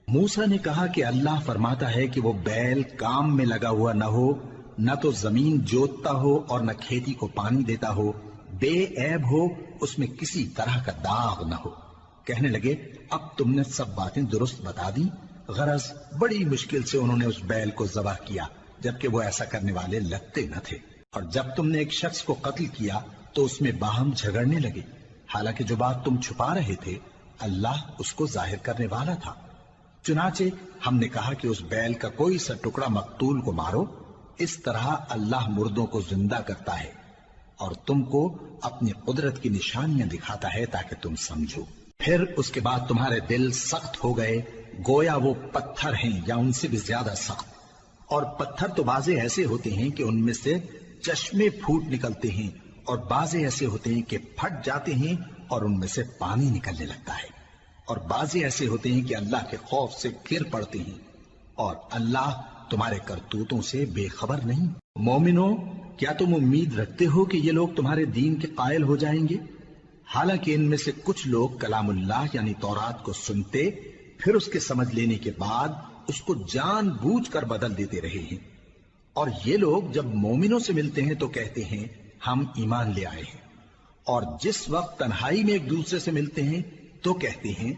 موسیٰ نے کہا کہ اللہ فرماتا ہے کہ وہ بیل کام میں لگا ہوا نہ ہو، نہ تو زمین جوتتا ہو اور نہ کھیتی کو پانی دیتا ہو، بے عیب ہو، اس میں کسی طرح کا داغ نہ ہو۔ کہنے لگے اب تم نے سب باتیں درست بتا دی۔ غرض بڑی مشکل سے انہوں نے اس بیل کو ذبح کیا، جبکہ وہ ایسا کرنے والے لگتے نہ تھے۔ اور جب تم نے ایک شخص کو قتل کیا تو اس میں باہم جھگڑنے لگے، حالانکہ جو بات تم چھپا رہے تھے اللہ اس کو ظاہر کرنے والا تھا۔ چنانچہ ہم نے کہا کہ اس بیل کا کوئی سا ٹکڑا مقتول کو مارو، اس طرح اللہ مردوں کو زندہ کرتا ہے اور تم کو اپنی قدرت کی نشانیاں دکھاتا ہے تاکہ تم سمجھو۔ پھر اس کے بعد تمہارے دل سخت ہو گئے، گویا وہ پتھر ہیں یا ان سے بھی زیادہ سخت۔ اور پتھر تو بعضے ایسے ہوتے ہیں کہ ان میں سے چشمے پھوٹ نکلتے ہیں، اور بعضے ایسے ہوتے ہیں کہ پھٹ جاتے ہیں اور ان میں سے پانی نکلنے لگتا ہے، اور بعضے ایسے ہوتے ہیں کہ اللہ کے خوف سے گر پڑتے ہیں، اور اللہ تمہارے کرتوتوں سے بے خبر نہیں۔ مومنو، کیا تم امید رکھتے ہو کہ یہ لوگ تمہارے دین کے قائل ہو جائیں گے؟ حالانکہ ان میں سے کچھ لوگ کلام اللہ یعنی تورات کو سنتے، پھر اس کے سمجھ لینے کے بعد اس کو جان بوجھ کر بدل دیتے رہے ہیں۔ اور یہ لوگ جب مومنوں سے ملتے ہیں تو کہتے ہیں ہم ایمان لے آئے ہیں، اور جس وقت تنہائی میں ایک دوسرے سے ملتے ہیں تو کہتے ہیں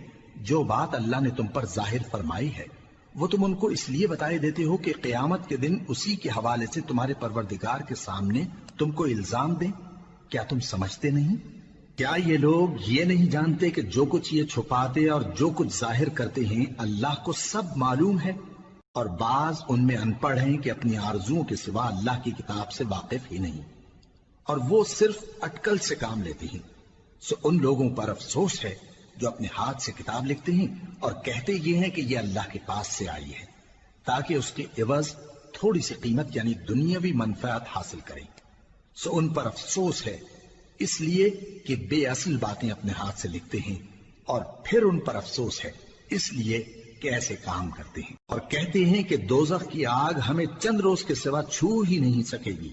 جو بات اللہ نے تم پر ظاہر فرمائی ہے وہ تم ان کو اس لیے بتائے دیتے ہو کہ قیامت کے دن اسی کے حوالے سے تمہارے پروردگار کے سامنے تم کو الزام دیں۔ کیا تم سمجھتے نہیں؟ کیا یہ لوگ یہ نہیں جانتے کہ جو کچھ یہ چھپاتے اور جو کچھ ظاہر کرتے ہیں اللہ کو سب معلوم ہے؟ اور بعض ان میں ان پڑھ ہیں کہ اپنی آرزوؤں کے سوا اللہ کی کتاب سے واقف ہی نہیں، اور وہ صرف اٹکل سے کام لیتے ہیں۔ سو ان لوگوں پر افسوس ہے جو اپنے ہاتھ سے کتاب لکھتے ہیں اور کہتے یہ ہیں کہ یہ اللہ کے پاس سے آئی ہے تاکہ اس کے عوض تھوڑی سی قیمت یعنی دنیاوی منفعت حاصل کریں۔ سو ان پر افسوس ہے اس لیے کہ بے اصل باتیں اپنے ہاتھ سے لکھتے ہیں، اور پھر ان پر افسوس ہے اس لیے کہ ایسے کام کرتے ہیں، اور کہتے ہیں کہ دوزخ کی آگ ہمیں چند روز کے سوا چھو ہی نہیں سکے گی۔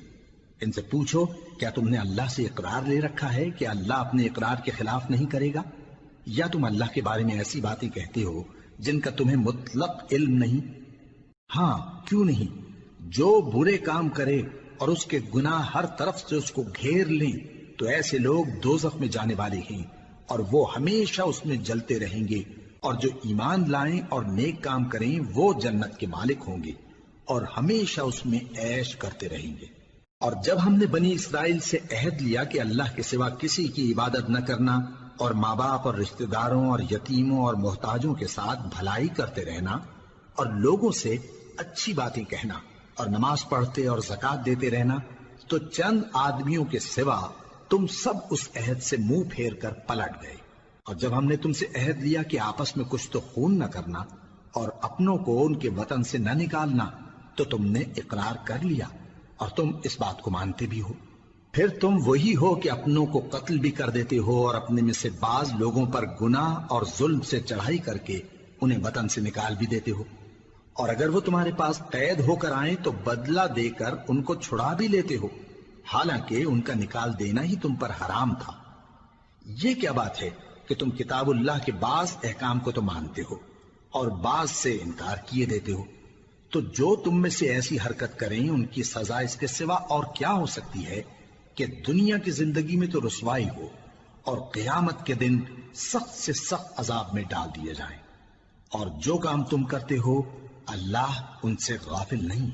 ان سے پوچھو کیا تم نے اللہ سے اقرار لے رکھا ہے کہ اللہ اپنے اقرار کے خلاف نہیں کرے گا؟ یا تم اللہ کے بارے میں ایسی باتیں کہتے ہو جن کا تمہیں مطلق علم نہیں؟ ہاں کیوں نہیں، جو برے کام کرے اور اس کے گناہ ہر طرف سے اس کو گھیر لیں تو ایسے لوگ دوزخ میں جانے والے ہیں، اور وہ ہمیشہ اس میں جلتے رہیں گے، اور جو ایمان لائیں اور نیک کام کریں وہ جنت کے مالک ہوں گے اور ہمیشہ اس میں عیش کرتے رہیں گے۔ اور جب ہم نے بنی اسرائیل سے عہد لیا کہ اللہ کے سوا کسی کی عبادت نہ کرنا، اور ماں باپ اور رشتہ داروں اور یتیموں اور محتاجوں کے ساتھ بھلائی کرتے رہنا، اور لوگوں سے اچھی باتیں کہنا، اور نماز پڑھتے اور زکوٰۃ دیتے رہنا، تو چند آدمیوں کے سوا تم سب اس عہد سے منہ پھیر کر پلٹ گئے۔ اور جب ہم نے تم سے عہد لیا کہ آپس میں کچھ تو خون نہ کرنا اور اپنوں کو ان کے وطن سے نہ نکالنا، تو تم نے اقرار کر لیا اور تم اس بات کو مانتے بھی ہو۔ پھر تم وہی ہو کہ اپنوں کو قتل بھی کر دیتے ہو، اور اپنے میں سے بعض لوگوں پر گناہ اور ظلم سے چڑھائی کر کے انہیں وطن سے نکال بھی دیتے ہو، اور اگر وہ تمہارے پاس قید ہو کر آئیں تو بدلہ دے کر ان کو چھڑا بھی لیتے ہو، حالانکہ ان کا نکال دینا ہی تم پر حرام تھا۔ یہ کیا بات ہے کہ تم کتاب اللہ کے بعض احکام کو تو مانتے ہو اور بعض سے انکار کیے دیتے ہو؟ تو جو تم میں سے ایسی حرکت کریں ان کی سزا اس کے سوا اور کیا ہو سکتی ہے کہ دنیا کی زندگی میں تو رسوائی ہو اور قیامت کے دن سخت سے سخت عذاب میں ڈال دیے جائیں۔ اور جو کام تم کرتے ہو اللہ ان سے غافل نہیں۔